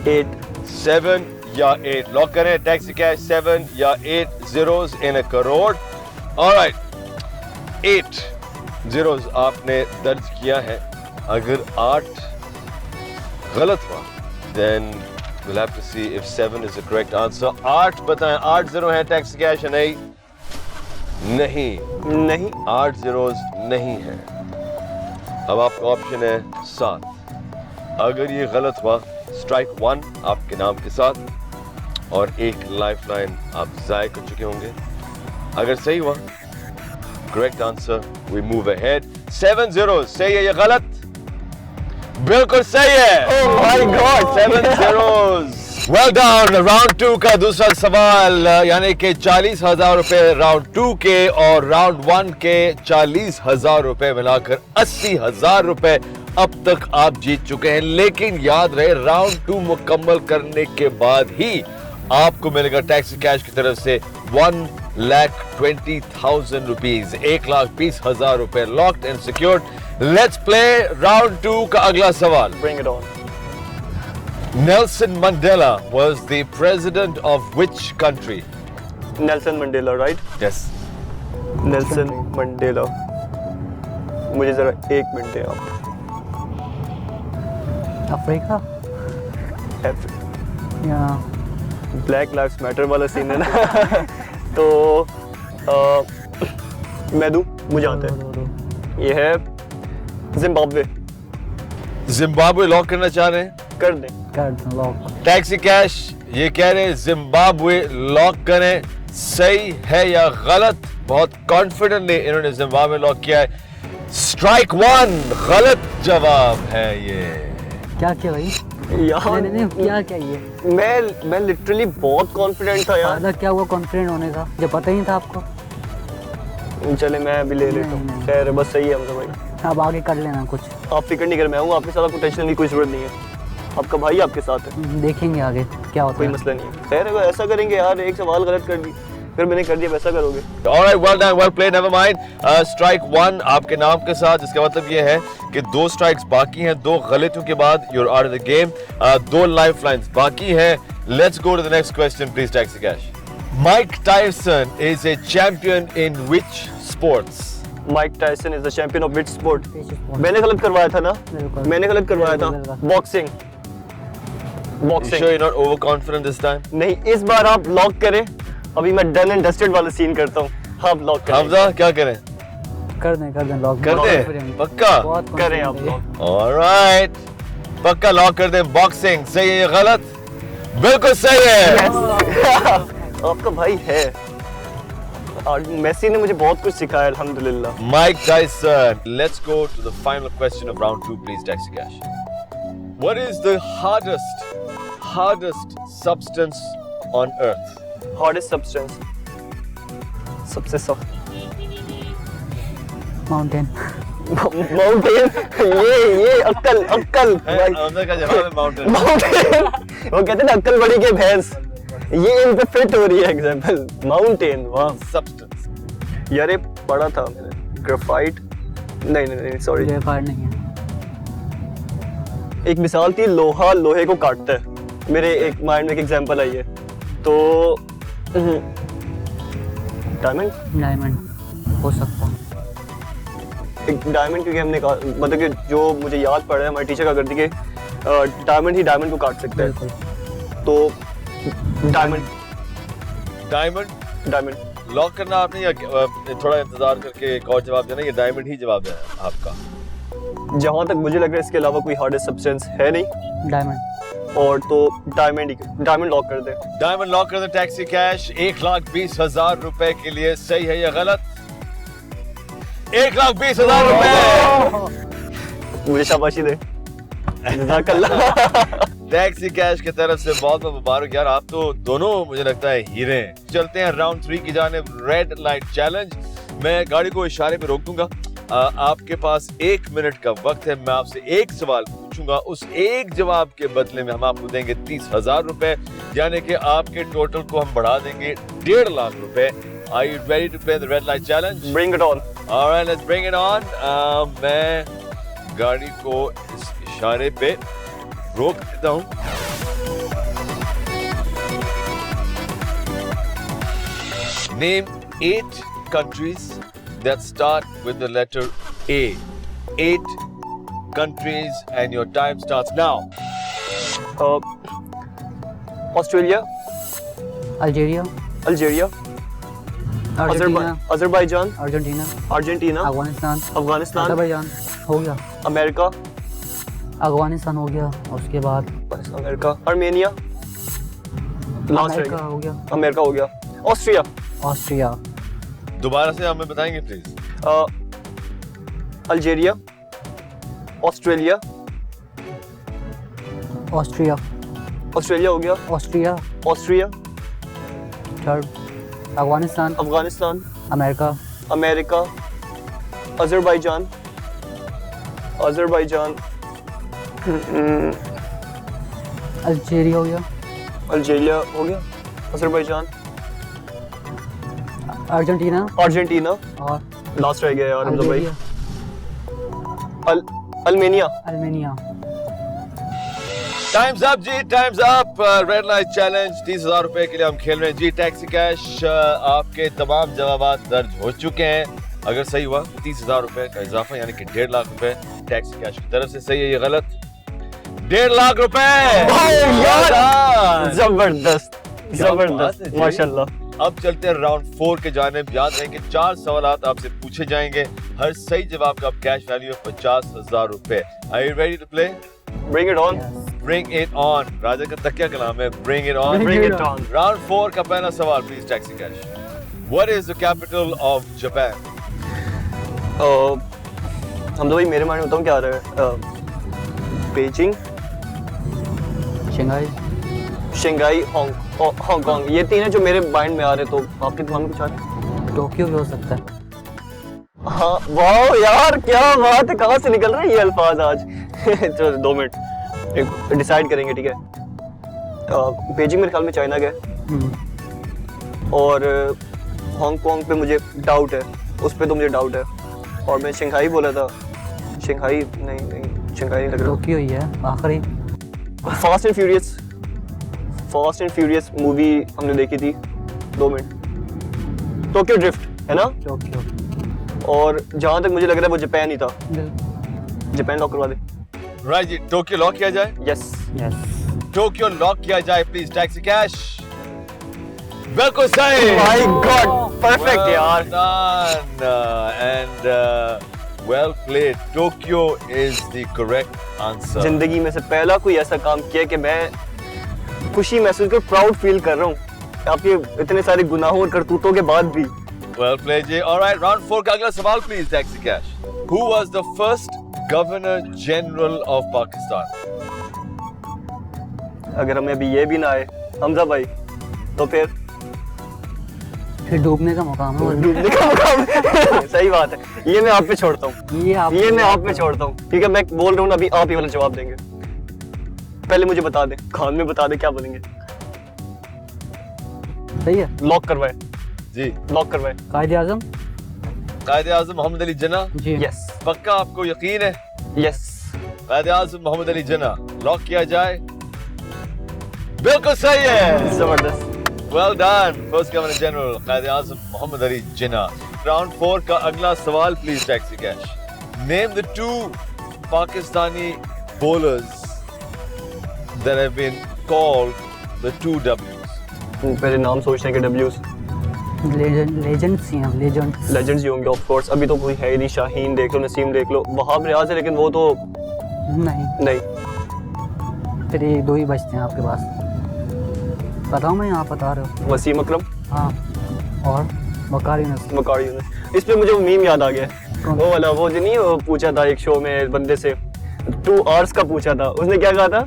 8। 7 या 8 लॉक करें। टैक्सी कैश 7 या 8 zeros इन अ करोड़। ऑलराइट, 8 zeros आपने दर्ज किया है। अगर 8 गलत हुआ then we'll have to see if 7 is the correct answer. 8 बताएं, 8 0 है टैक्सी कैश या नहीं? नहीं, 8 zeros नहीं है। अब आपका ऑप्शन है 7। अगर ये गलत हुआ स्ट्राइक 1 आपके नाम के साथ और एक लाइफलाइन आप ज़ाय कर चुके होंगे। अगर सही हुआ correct answer, we move ahead. 7 zeros सही है या गलत? बिल्कुल सही है। Oh my God! 7 zeros। Well done. Round 2 का दूसरा सवाल, यानी कि 40,000 रुपए राउंड 2 के और राउंड 1 के 40,000 रुपए मिलाकर 80,000 रुपए अब तक आप जीत चुके हैं। लेकिन याद रहे, राउंड 2 मुकम्मल करने के बाद ही आपको मिलेगा टैक्सी कैश की तरफ से 1,20,000 रुपीज, 1,20,000 रुपए locked and secured. Let's play round 2 का अगला सवाल। Bring it on. Nelson Mandela was the president of which country? Nelson Mandela, right? Yes. Nelson Mandela. मुझे जरा 1 मिनट दें आप। अफ्रीका या ब्लैक लाइव्स मैटर वाला सीन है ना। तो मैं दूं, मुझे आता है। ये है जिम्बाब्वे। जिम्बाब्वे लॉक करना चाह रहे हैं? कर दें। कर दो लॉक। टैक्सी कैश ये कह रहे हैं जिम्बाब्वे लॉक करें। सही है या गलत? बहुत कॉन्फिडेंटली इन्होंने जिम्बाब्वे लॉक किया है। स्ट्राइक 1 गलत जवाब है ये। क्या किया भाई? यार नहीं, क्या ये? मैं लिटरली बहुत कॉन्फिडेंट था यार। फायदा क्या हुआ कॉन्फिडेंट होने का जब पता ही नहीं था आपको? चले मैं अभी ले लेता हूँ। खैर बस सही है हमसे भाई। अब आगे कर लेना कुछ। आप फिक्र नहीं कर, मैं हूँ आपके साथ, आपको टेंशन की कोई जरूरत नहीं है। आपका भाई आपके साथ है, देखेंगे आगे क्या होता कोई है। मसला नहीं है। खैर अगर ऐसा करेंगे यार, एक सवाल गलत कर दी, फिर मैंने कर दिया, वैसा करोगे? Alright, well done, well played, never mind. Strike 1 आपके नाम के साथ, जिसका मतलब ये है कि 2 स्ट्राइक्स बाकी हैं। 2 गलतियों के बाद you're out of the game. 2 lifelines बाकी हैं। Let's go to the next question, please, Taxi Cash. Mike Tyson is a champion in which sports? Mike Tyson is the champion of which sport? Sport. मैंने गलत करवाया था ना? बिल्कुल। मैंने गलत करवाया था। बिल्कुल। Boxing. You boxing. sure you're not overconfident this time? नहीं, इस बार आप लॉक करें। अभी मैं डन एंड डस्टेड वाला सीन करता हूँ। आप लॉक करें। हमजा क्या करें? कर दें लॉक कर दें? पक्का? बहुत करें आप confident है लोग। ऑलराइट, पक्का लॉक कर दें। बॉक्सिंग सही है या गलत? बिल्कुल सही है। आपका भाई है और मेसी ने मुझे बहुत कुछ सिखाया अल्हम्दुलिल्लाह। Mike Tyson. Let's go to the final question of round 2, please, Taxi Cash. What is the hardest substance on earth? Hardest substance, सबसे सख्त माउंटेन। माउंटेन। ये अक्ल भाई। हमने का जवाब है माउंटेन। माउंटेन, वो कहते हैं ना अक्ल बड़ी के भैंस, ये इन पे फिट हो रही है एग्जांपल। माउंटेन, वाह। Substance. यार ये पढ़ा था मैंने, ग्रेफाइट, नहीं सॉरी, ग्रेफाइट नहीं है। एक मिसाल थी, लोहा लोहे को काटता है। मेरे एक माइंड में एक एग्जांपल आई है, तो डायमंड हो सकता है। एक डायमंड, क्योंकि हमने कहा मतलब कि जो मुझे याद पड़ा है हमारे टीचर का करती कि डायमंड ही डायमंड को काट सकता है, बिल्कुल। तो डायमंड डायमंड लॉक करना आपने या थोड़ा इंतजार करके एक और जवाब देना? ये डायमंड ही जवाब है आपका? जहां तक मुझे लग रहा है इसके अलावा कोई हार्डेस्ट सब्सटेंस है नहीं, डायमंड। और तो डायमंड लॉक कर दे। डायमंड लॉक कर दे। टैक्सी कैश 1,20,000 रुपए के लिए सही है या गलत? 1,20,000 रुपए। मुझे शाबाशी दे। जज़ाकल्लाह। टैक्सी कैश की तरफ से बहुत बहुत मुबारक यार, आप तो दोनों मुझे लगता है हीरे हैं। चलते हैं राउंड 3 की जानिब, रेड लाइट चैलेंज। मैं गाड़ी को इशारे पे रोक दूंगा। आपके पास 1 मिनट का वक्त है। मैं आपसे एक सवाल पूछूंगा, उस एक जवाब के बदले में हम आपको देंगे 30,000 रुपए, यानी कि आपके टोटल को हम बढ़ा देंगे 1.5 लाख रुपए। Are you ready to play the red light challenge? Bring it on. All right, let's bring it on. मैं गाड़ी को इस इशारे पे रोक देता हूँ। Name 8 countries that start with the letter A. 8 countries and your time starts now. Australia, Algeria, Algeria, Argentina, Azerbaijan, Argentina, Argentina, Afghanistan, Afghanistan, Azerbaijan हो गया, अमेरिका, अफगानिस्तान हो गया, उसके बाद बस अमेरिका, आर्मेनिया, लास्ट अमेरिका हो गया, अमेरिका हो गया, ऑस्ट्रिया, ऑस्ट्रिया, दोबारा से हमें बताएंगे please? Algeria, Australia, Austria, Australia हो गया, Austria, Austria, third Afghanistan, Afghanistan, America, America, Azerbaijan, Azerbaijan, Algeria हो गया, अल्जीरिया हो गया, अजरबैजान, अर्जेंटीना अर्जेंटीना, और लास्ट रह गया यार मतलब भाई, अल्जीरिया, अल्मेनिया। अर्मेनिया। टाइम्स अप जी, times up. Red light challenge 30,000 रुपए के लिए हम खेल रहे हैं जी। टैक्सी कैश आपके तमाम जवाब दर्ज हो चुके हैं। अगर सही हुआ 30,000 रुपए का इजाफा, यानी कि 1.5 लाख रुपए टैक्सी कैश की तरफ से। सही है या गलत? 1.5 लाख रुपए। जबरदस्त जबरदस्त जी। माशाल्लाह। अब चलते हैं राउंड 4 के जानिब। याद रहे कि 4 सवालात आपसे पूछे जाएंगे, हर सही जवाब का कैश वैल्यू है 50,000 रुपए। Are you ready to play? Bring it on. Bring it on। राजा का तकिया कलाम है, bring it on। Bring it on. Round 4 का पहला सवाल please taxi cash. What is the capital of Japan? हम तो भाई मेरे माइंड में बताऊँ क्या आ रहा है, बीजिंग, शंघाई, शंघाई, हांगकांग, ये तीन है जो मेरे माइंड में आ रहे। तो आपके दिमाग में कुछ आ रहा है? टोक्यो भी हो सकता है। हाँ, वाह यार क्या बात है, कहाँ से निकल रहे हैं ये अल्फाज आज। चलो 2 मिनट डिसाइड करेंगे, ठीक है। बीजिंग मेरे ख्याल में चाइना का है, और हांगकांग पे मुझे डाउट है, उस पे तो मुझे डाउट है। और मैं शंघाई बोला था, शंघाई नहीं, शंघाई नहीं लग रहा। टोक्यो ही है आखिरी। फास्ट एंड फ्यूरियस मूवी हमने देखी थी। 2 मिनट, टोक्यो ड्रिफ्ट है ना? टोक्यो। और जहां तक मुझे लग रहा है वो जापान ही था। बिल्कुल। जापान लॉक करवा दे। राइट जी, टोक्यो लॉक किया जाए। Yes, yes. टोक्यो लॉक किया जाए प्लीज टैक्सी कैश। बिल्कुल सही। माय गॉड, परफेक्ट यार। and well played. Tokyo is the correct answer. जिंदगी में से पहला कोई ऐसा काम किया कि मैं खुशी महसूस कर, प्राउड फील कर रहा हूँ आपके इतने सारे गुनाहों और करतूतों के बाद भी। Well played, Jay. All right, round 4 का अगला सवाल please, Taxi Cash. Who was the first Governor General of Pakistan? अगर हमें अभी ये भी ना आए हमजा भाई, तो फिर डूबने का मकाम है। डूबने का मकाम। सही बात है, ये मैं आप पे छोड़ता हूँ, ये मैं आप पे छोड़ता हूँ। ठीक है, मैं बोल रहा हूँ ना, अभी आप ही वाला जवाब देंगे। पहले मुझे बता दें, खान में बता दें क्या बोलेंगे। सही है, लॉक करवाए जी, लॉक करवाए। कायद-ए-आज़म। कायद-ए-आज़म मोहम्मद अली जिन्ना। जी यस पक्का आपको यकीन है? यस। कायद-ए-आज़म मोहम्मद अली जिन्ना लॉक किया जाए? बिल्कुल सही है। जबरदस्त। Well done, first Governor General Quaid-e-Azam Mohammad Ali Jinnah. Round 4 का अगला सवाल please, Taxi Cash. Name the 2 Pakistani bowlers that have been called the 2 Ws. पहले नाम सोचने के W's। लेजेंड्स ही हैं, लेजेंड्स। लेजेंड्स ही होंगे ऑफ कोर्स। अभी तो कोई है ही नहीं, शाहीन देख लो, नसीम देख लो, वहाब रियाज है, लेकिन वो तो नहीं। फिर ये 2 ही बचते हैं आपके पास। बताओ, मैं यहाँ बता रहे हो। वसीम अकरम हाँ, और वकार यूनुस। वकार यूनुस। इस पे मुझे वो मीम याद आ गया, वो वाला, वो जो नहीं, वो पूछा था एक शो में बंदे से, 2 आवर्स का पूछा था, उसने क्या कहा था?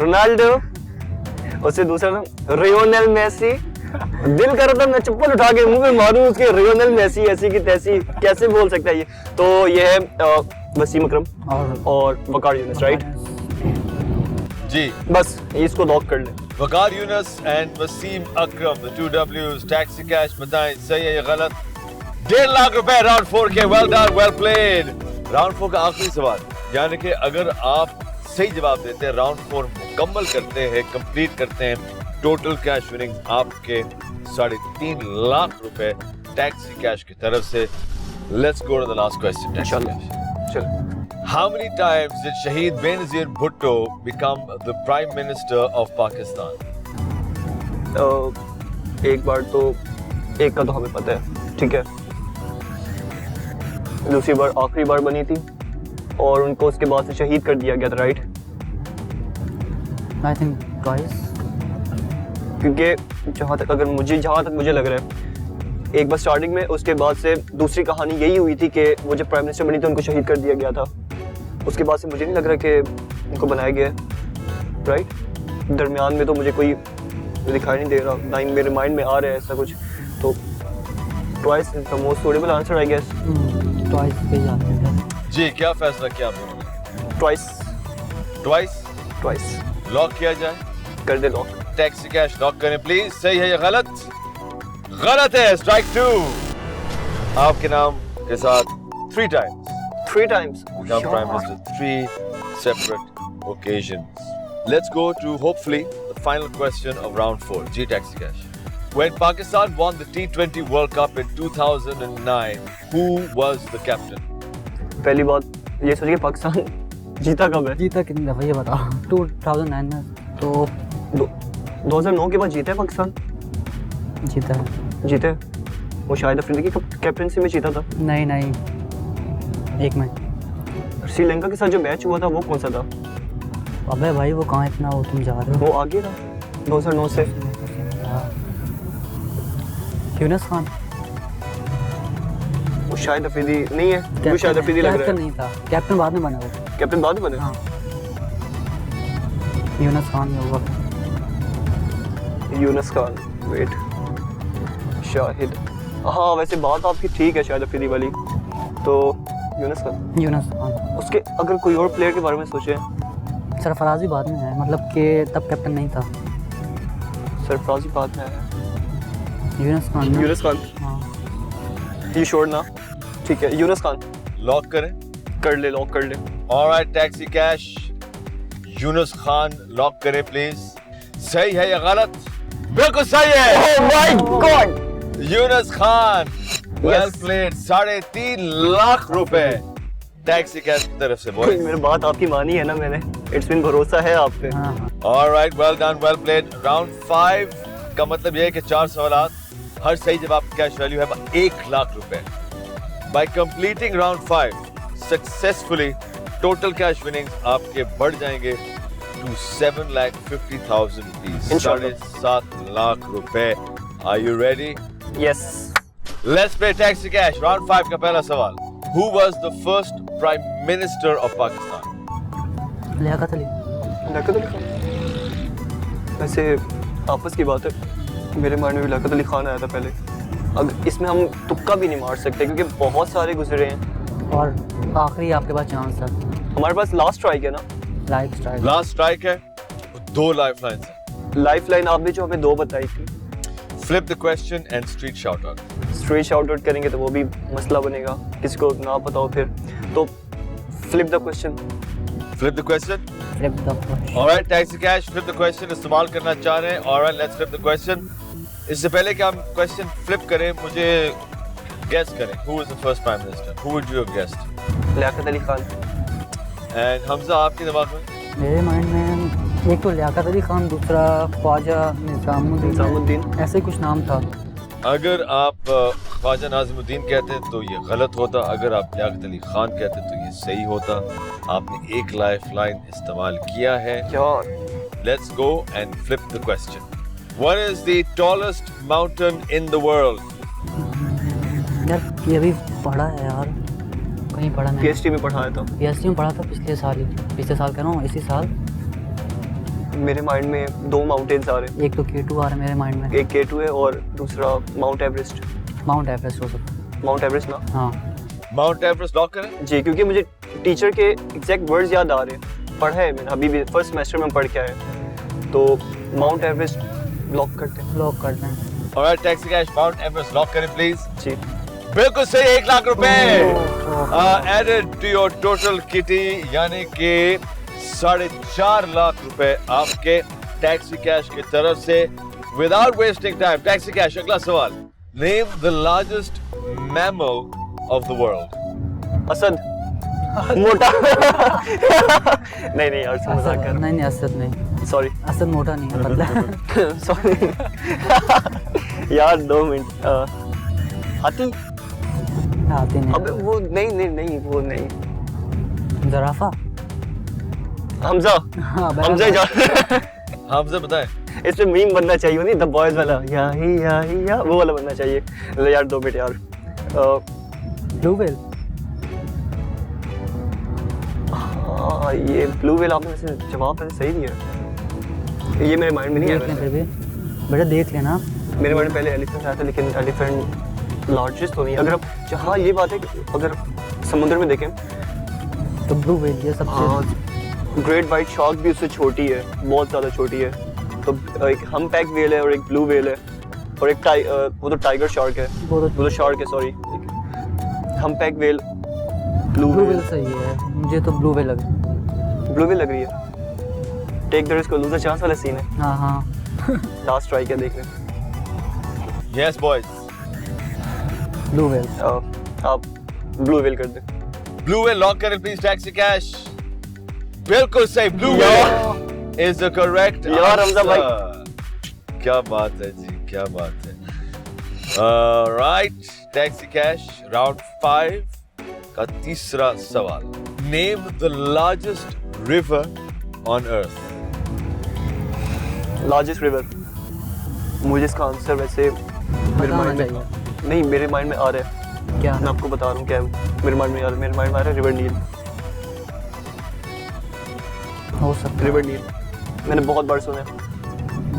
रोनाल्डो, उससे दूसरा था लियोनेल मेसी। दिल कर रहा था मैं चप्पल उठा के मुंह पे मारूं उसके, लियोनेल मेसी ऐसी की तैसी, कैसे बोल सकता है ये? तो ये है वसीम अकरम और वकार यूनुस, राइट? जी, बस इसको लॉक कर ले। वकार Yunus and Wasim Akram, the 2 Ws. Taxi Cash बताएं सही है या गलत? 1.5 लाख रुपए राउंड 4 के। Well done, well played. Round 4 का आखिरी सवाल, यानी कि अगर आप सही जवाब देते हैं, राउंड 4 मुकम्मल करते हैं, कंप्लीट करते हैं, टोटल कैश विनिंग आपके 3.5 लाख रुपए टैक्सी कैश की तरफ से। Let's go to the last question. चलो। How many times did Shahid Benazir Bhutto become the Prime Minister of Pakistan? एक बार तो, एक का तो हमें पता है, ठीक है। दूसरी बार आखिरी बार बनी थी और उनको उसके बाद से शहीद कर दिया गया था, राइट? I think twice. क्योंकि जहाँ तक मुझे लग रहा है, एक बार स्टार्टिंग में, उसके बाद से दूसरी कहानी यही हुई थी कि वो जब प्राइम मिनिस्टर बनी थी उनको शहीद कर दिया गया था। उसके बाद से मुझे नहीं लग रहा कि उनको बनाया गया है, राइट? दरमियान में तो मुझे कोई दिखाई नहीं दे रहा, ना ही मेरे माइंड में आ रहा है ऐसा कुछ। तो twice is the most suitable answer, I guess. Twice पे जाते हैं। जी, क्या फैसला किया आप लोगों ने? ट्वाइस। लॉक किया जाए? कर दे लॉक। टैक्सी कैश लॉक करें प्लीज। सही है या गलत? गलत है। स्ट्राइक 2। आपके नाम के साथ 3 times become Prime Minister, 3 separate occasions. Let's go to hopefully the final question of round 4. G Taxi Cash. When Pakistan won the T20 World Cup in 2009, who was the captain? पहली बात ये सोचिए, पाकिस्तान जीता कब है? जीता कितनी दफा ये बताओ? 2009 में तो 2009 के बाद जीता है पाकिस्तान। जीते वो शाहिद अफरीदी की कैप्टनसी में जीता था। नहीं, एक में श्रीलंका के साथ जो मैच हुआ था वो कौन सा था? अबे भाई वो कहाँ इतना वो तुम जा रहे हो? वो आगे था 2009 से। यूनुस खान। वो शाहिद अफरीदी नहीं है, वो शाहिद अफरीदी लग रहा है। कैप्टन नहीं था, कैप्टन बाद में बना वो। कैप्टन बाद में बने? हाँ, यूनुस खान होगा। यूनुस खान, वेट, शाहिद, हाँ वैसे बात आपकी ठीक है शाहिद अफरीदी वाली। तो यूनुस खान। उसके अगर कोई और प्लेयर के बारे में सोचे? सरफराजी बाद में है, मतलब कि तब कैप्टन नहीं था। सरफराजी बाद में है। यूनुस खान। हाँ। ये श्योर ना? ठीक है, यूनुस खान। लॉक करें? लॉक कर ले। Alright taxi cash, Yunus Khan lock करें प्लीज। सही है या गलत? बिल्कुल सही है। Oh my God, Yunus Khan. Well Yes. Played. 3.5 lakh रुपए टैक्सी कैश की तरफ से बॉयज। मेरी बात आपकी मानी है ना मैंने, इट्स बिन भरोसा है आप पे। हाँ। Alright, well done, well played. Round 5 का मतलब ये है कि 4 सवाल हर सही जवाब का कैश वैल्यू है 1 लाख रुपए। Bye completing round 5 successfully total cash winnings आपके बढ़ जाएंगे टू 7,50,000 रुपीज, इंशाल्लाह। 7.5 लाख रुपए। Are you ready? Yes. Let's play taxi cash. Round 5 का पहला सवाल, who was the first prime minister of Pakistan? Liaquat Ali. Liaquat Ali Khan. वैसे आपस की बात है, मेरे माइंड में भी लियाकत अली खान आया था पहले। अब इसमें हम तुक्का भी नहीं मार सकते क्योंकि बहुत सारे गुजरे हैं। और आखिरी आपके पास चांस था, हमारे पास लास्ट स्ट्राइक है ना? Life style. लास्ट स्ट्राइक है, 2 लाइफ लाइन्स हैं। लाइफ लाइन आपने जो हमें 2 बताई थी। Flip the question and street shout out. Straight shout out करेंगे तो वो भी मसला बनेगा, किसी को ना पता हो फिर। तो flip the question. Flip the question. Flip the alright, taxi cash flip the question इस्तेमाल करना चाह रहे हैं। Alright, let's flip the question. इससे पहले कि हम क्वेश्चन फ्लिप करें, मुझे गेस करें, who is the first prime minister? Who would you have guessed? Liaquat Ali Khan. And Hamza, आपके दिमाग में? मेरे माइंड में एक तो लियाकत अली खान, दूसरा ख्वाजा निजामुद्दीन, ऐसे कुछ नाम था। अगर आप ख्वाजा नाज़िमुद्दीन कहते हैं तो ये गलत होता, अगर आप लियाकत अली खान कहते तो ये सही होता। आपने एक लाइफ लाइन इस्तेमाल किया है। यार let's go and flip the question. What is the tallest mountain in the world? यार ये भी पढ़ा है यार, कहीं पढ़ा नहीं। पीएचडी में पढ़ाया था। पीएचडी में पढ़ा था पिछले साल कह रहा हूँ, इसी साल। मेरे माइंड में 2 माउंटेन्स आ रहे हैं। एक तो K2 आ रहा है मेरे माइंड में। एक K2 है और दूसरा माउंट एवरेस्ट। माउंट एवरेस्ट हो सकता है। माउंट एवरेस्ट ना? हाँ माउंट एवरेस्ट लॉक करें? जी, क्योंकि मुझे टीचर के एग्जैक्ट वर्ड्स याद आ रहे हैं। पढ़ा है मैंने, अभी भी फर्स्ट सेमेस्टर में पढ़ के आया। तो माउंट एवरेस्ट लॉक करते हैं। लॉक करते हैं। Alright, taxi cash Mount Everest lock करें प्लीज। जी बिल्कुल सही, 1 लाख रुपए added to your total kitty, यानी कि 4.5 लाख रुपए आपके टैक्सी कैश की तरफ से। Without wasting time, taxi cash अगला सवाल, name the largest mammal of the world? Asad. मोटा। नहीं यार, मजाक कर। नहीं असद नहीं, सॉरी। असद मोटा नहीं है, पतला है। सॉरी यार, 2 मिनट। हाथी। आती नहीं। अबे वो नहीं वो नहीं। जराफा। हमजा। हाँ, हमजा जा। हमजा बताएं। इसमें मीम बनना चाहिए, नहीं द बॉयज वाला, या वो वाला बनना चाहिए। यार 2 मिनट यार। Blue whale. हाँ, ये ब्लू व्हेल आपने वैसे जवाब वैसे सही दिया। ये मेरे माइंड में नहीं देख लें फिर आया। भी, बेटा देख लेना। मेरे माइंड में पहले एलिफेंट आया था, लेकिन एलिफेंट लार्जेस्ट तो नहीं। अगर आप जहाँ ये बात है कि अगर समुद्र में देखें तो ब्लू व्हेल ये सबसे। ग्रेट वाइट शार्क भी उससे छोटी है, बहुत ज़्यादा छोटी है। तो एक हम्पबैक व्हेल है और एक ब्लू व्हेल है और एक वो तो टाइगर शार्क है, वो तो शार्क है, sorry. Humpback whale, blue blue whale. Whale सही है, मुझे तो ब्लू व्हेल लग रही है। ब्लू व्हेल लग रही है। Take the risk lose the chance वाला सीन है। हाँ लास्ट स्ट्राइक है, देख लें। Yes boys, blue whale. आप ब्लू व्हेल कर दें। ब्लू व्हेल लॉक करें प्लीज टैक्सी कैश। बिल्कुल सही, blue whale is the correct यार हमजा भाई। क्या बात है जी, क्या बात है। राइट, टैक्सी कैश राउंड 5 का तीसरा सवाल, name the largest river on earth? Largest river. मुझे इसका आंसर वैसे मेरे माइंड में नहीं, मेरे माइंड में आ रहा है। क्या? मैं आपको बता रहा हूँ क्या है। मेरे माइंड में आ रहा है रिवर नील। हो सकता है। रिवर नील मैंने बहुत बार सुना है।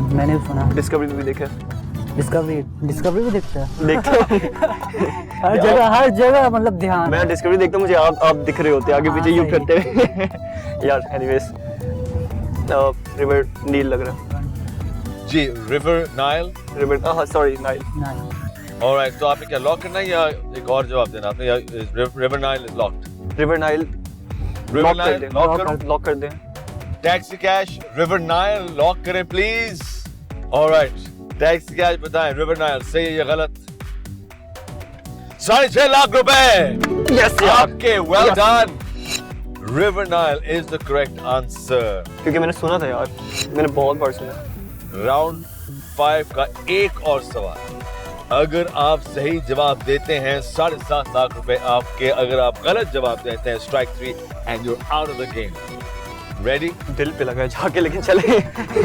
मैंने भी सुना। डिस्कवरी में भी देखा है। डिस्कवरी भी देखता है। देखता हूँ। हर जगह मतलब ध्यान। मैं डिस्कवरी देखता हूँ, मुझे आप दिख रहे होते आगे पीछे यूं सही। करते हुए। यार एनीवेज, रिवर नील लग रहा है। जी, रिवर नाइल। रिवर, हाँ सॉरी, नाइल। नहीं। ऑलराइट, तो आपने क्या लॉक करना है या एक और जवाब देना आपने? या river Nile is locked? River Nile river lock कर नाइल दें। लॉक करो। लॉक कर दें। Taxi cash river Nile lock करें प्लीज। ऑलराइट, टैक्सी कैश बताएं, रिवर नाइल सही है या गलत? 6.5 लाख रुपए यस यार, आपके। Well done, river Nile is the correct answer. क्योंकि मैंने सुना था यार, मैंने बहुत बार सुना। राउंड 5 का एक और सवाल, अगर आप सही जवाब देते हैं 7.5 लाख रुपए आपके, अगर आप गलत जवाब देते हैं strike 3 and you're out of the game. Ready? दिल पे लगा है जाके, लेकिन चले।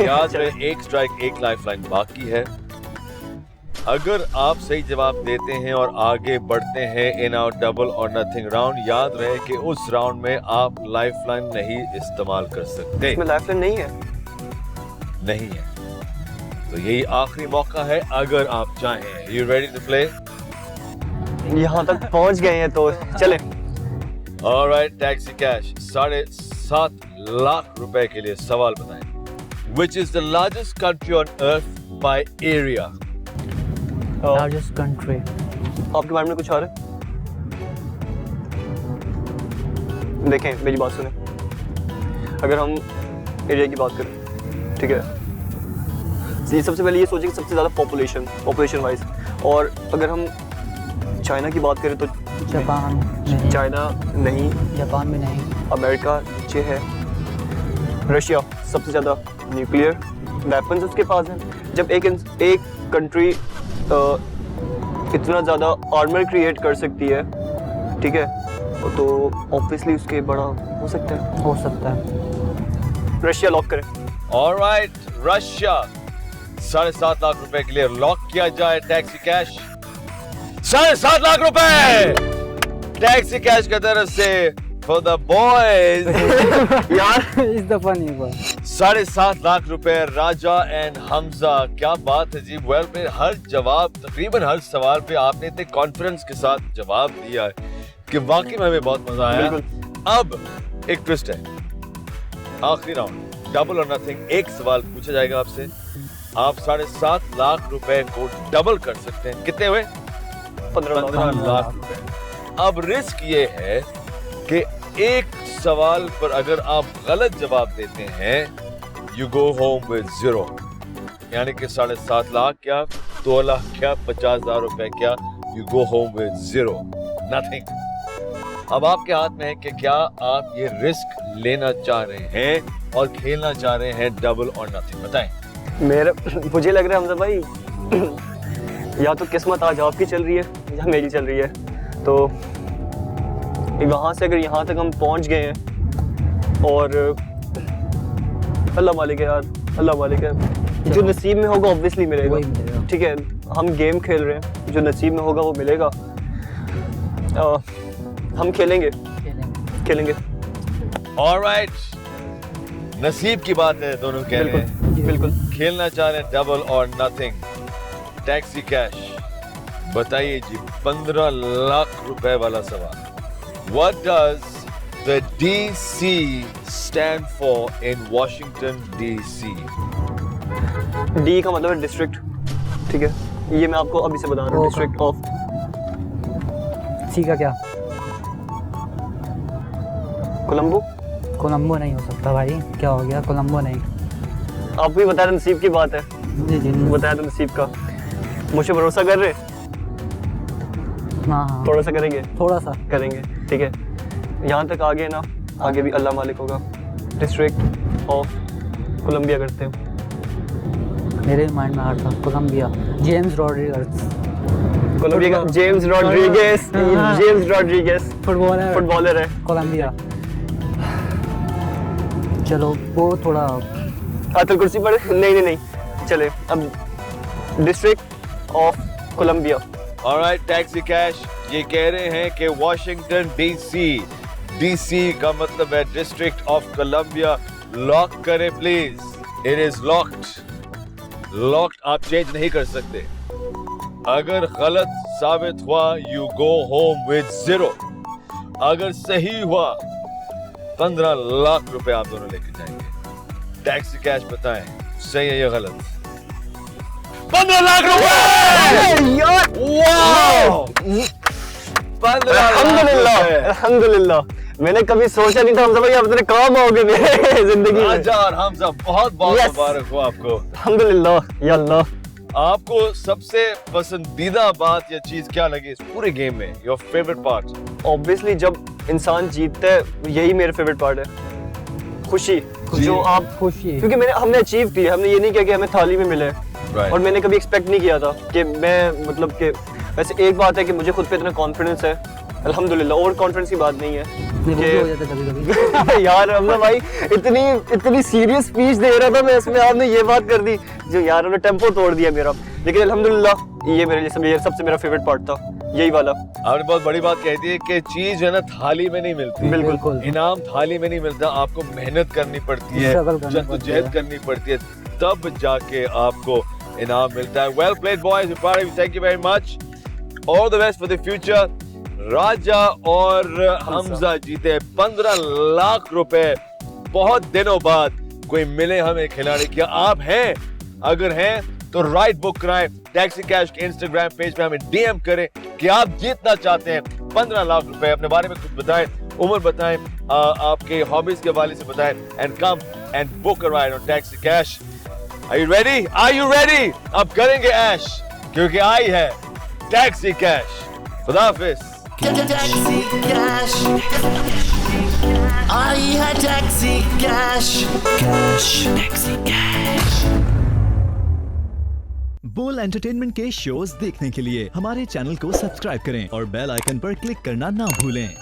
याद रहे एक स्ट्राइक एक लाइफलाइन बाकी है। अगर आप सही जवाब देते हैं और आगे बढ़ते हैं इन आउट डबल और नथिंग राउंड, याद रहे कि उस राउंड में आप लाइफलाइन नहीं इस्तेमाल कर सकते। इसमें लाइफलाइन नहीं है। नहीं है तो यही आखिरी मौका है अगर आप चाहें। You ready to play? यहाँ तक पहुँच गए हैं तो चले। ऑलराइट, टैक्सी कैश 7.5 लाख रुपए के लिए सवाल बताएं। Which is the largest country on earth by area? Largest country. आपके बारे में कुछ और है? देखें, मेरी बात सुने। अगर हम एरिया की बात करें, ठीक है, ये सबसे पहले ये सोचें कि सबसे ज़्यादा पॉपुलेशन वाइज, और अगर हम चाइना की बात करें तो जापान नहीं, चाइना नहीं, जापान भी नहीं, अमेरिका नीचे है, रशिया सबसे ज़्यादा न्यूक्लियर वेपन्स उसके पास हैं। जब एक कंट्री इतना ज़्यादा आर्मर क्रिएट कर सकती है, ठीक है, तो ऑब्वियसली उसके बड़ा हो सकता है। हो सकता है। रशिया लॉक करें। ऑलराइट, रशिया 7.5 लाख रुपए के लिए लॉक किया जाए। टैक्सी कैश 7.5 लाख रुपए टैक्सी कैश की तरफ से फॉर द बॉयज। यार इस दफा नहीं हुआ। 7.5 लाख रुपए राजा एंड हमजा, क्या बात है जी। वेल पे हर जवाब, तकरीबन हर सवाल पे आपने इतने कॉन्फिडेंस के साथ जवाब दिया है कि वाकई में हमें बहुत मजा आया। अब एक ट्विस्ट है, आखिरी राउंड डबल और नथिंग। एक सवाल पूछा जाएगा आपसे, आप 7.5 लाख रुपए को डबल कर सकते हैं। कितने हुए? 15 लाख रुपए। अब रिस्क ये है कि एक सवाल पर अगर आप गलत जवाब देते हैं यू गो होम विद 0, यानी कि 7.5 लाख क्या, 2 लाख क्या, 50,000 रुपए क्या, you go home with 0, nothing. अब आपके हाथ में है कि क्या आप ये रिस्क लेना चाह रहे हैं और खेलना चाह रहे हैं डबल और नथिंग। बताएं। मुझे लग रहा है हमजा भाई, या तो किस्मत आज आपकी चल रही है या मेरी चल रही है। तो वहाँ से अगर यहाँ तक हम पहुँच गए हैं, और अल्लाह मालिक है यार, अल्लाह मालिक है, जो नसीब में होगा ऑब्वियसली मिलेगा। ठीक है, हम गेम खेल रहे हैं, जो नसीब में होगा वो मिलेगा। हम खेलेंगे। ऑलराइट, नसीब की बात है, दोनों कह रहे हैं। बिल्कुल खेलना चाह रहे हैं डबल और नथिंग। टैक्सी कैश बताइए जी, 15 लाख रुपए वाला सवाल। What does the DC stand for in Washington DC? D का मतलब है डिस्ट्रिक्ट, ठीक है, ये मैं आपको अभी से बता रहा हूँ। डिस्ट्रिक्ट ऑफ, सी का क्या? कोलंबो। कोलंबो नहीं हो सकता भाई, क्या हो गया? कोलंबो नहीं। आपको ही बताया, नसीब की बात है। जी जी बताया तो नसीब का। मुझे भरोसा कर रहे? हाँ, थोड़ा सा करेंगे, थोड़ा सा करेंगे, ठीक है। यहाँ तक आगे ना, आगे भी अल्लाह मालिक होगा। डिस्ट्रिक्ट ऑफ कोलंबिया करते हैं। मेरे माइंड में आ रहा था कोलंबिया। जेम्स रॉड्रिगेज, कोलंबिया का James Rodriguez. James Rodriguez footballer है। कोलंबिया। चलो वो थोड़ा आतल कुर्सी पर नहीं चले। अब district of Colombia. Alright, taxi cash ये कह रहे हैं कि वॉशिंगटन डीसी, डीसी का मतलब है डिस्ट्रिक्ट ऑफ कोलंबिया। लॉक करें प्लीज। इट इज लॉक्ड, आप चेंज नहीं कर सकते। अगर गलत साबित हुआ यू गो होम विद 0, अगर सही हुआ 15 लाख रुपए आप दोनों लेके जाएंगे। टैक्सी कैश बताएं, सही है या गलत? 15 लाख रुपए! वाह! 15 लाख! अल्हम्दुलिल्लाह। मैंने कभी सोचा नहीं था हमजा भाई आप इतने काम आओगे मेरे जिंदगी में। राजा और हमजा, बहुत बहुत मुबारक हो आपको। अल्हम्दुलिल्लाह, या अल्लाह। आपको सबसे पसंदीदा बात या चीज क्या लगी इस पूरे गेम में? Your favourite part? ऑब्वियसली जब इंसान जीतता है, यही मेरा फेवरेट पार्ट है। खुशी, जो आप खुशी, क्योंकि हमने अचीव किया। हमने ये नहीं किया कि हमें थाली में मिले, Right. और मैंने कभी एक्सपेक्ट नहीं किया था कि मैं मतलब कि वैसे एक बात है कि मुझे खुद पे इतना कॉन्फिडेंस है अल्हम्दुलिल्लाह, ओवर कॉन्फिडेंस की बात नहीं है नहीं, वो भी हो जाता है कभी-कभी। यार हमने भाई इतनी सीरियस स्पीच दे रहा था मैं, इसमें आपने ये बात कर दी जो यार हमने टेम्पो तोड़ दिया मेरा। लेकिन अल्हम्दुलिल्लाह ये मेरे लिए सबसे मेरा फेवरेट पार्ट था यही वाला। आपने बहुत बड़ी बात कह दी है कि चीज जो है ना थाली में नहीं मिलती, बिल्कुल। इनाम थाली में नहीं मिलता, आपको मेहनत करनी पड़ती है, Struggle करना पड़ता जद्दोजहद है। करनी पड़ती है, तब जाके आपको इनाम मिलता है। Well played boys, thank you very much, all the best for the future. Raja और हमजा जीते 15 लाख रुपए, बहुत दिनों बाद कोई मिले हमें खिलाड़ी। क्या आप हैं? अगर हैं तो राइट बुक कराएं, टैक्सी कैश के इंस्टाग्राम पेज पे हमें डीएम करें कि आप जीतना चाहते हैं 15 लाख रुपए। अपने बारे में कुछ बताएं, उम्र बताएं, आपके हॉबीज के हवाले से बताएं, and come and book a ride on taxi cash. Are you ready? Are you ready? अब करेंगे ऐश क्योंकि आई है टैक्सी कैश। खुदा हाफिज। Taxi Cash. आई है Taxi Cash. Taxi Cash. बोल एंटरटेनमेंट के शोज देखने के लिए हमारे चैनल को सब्सक्राइब करें और बेल आइकन पर क्लिक करना ना भूलें।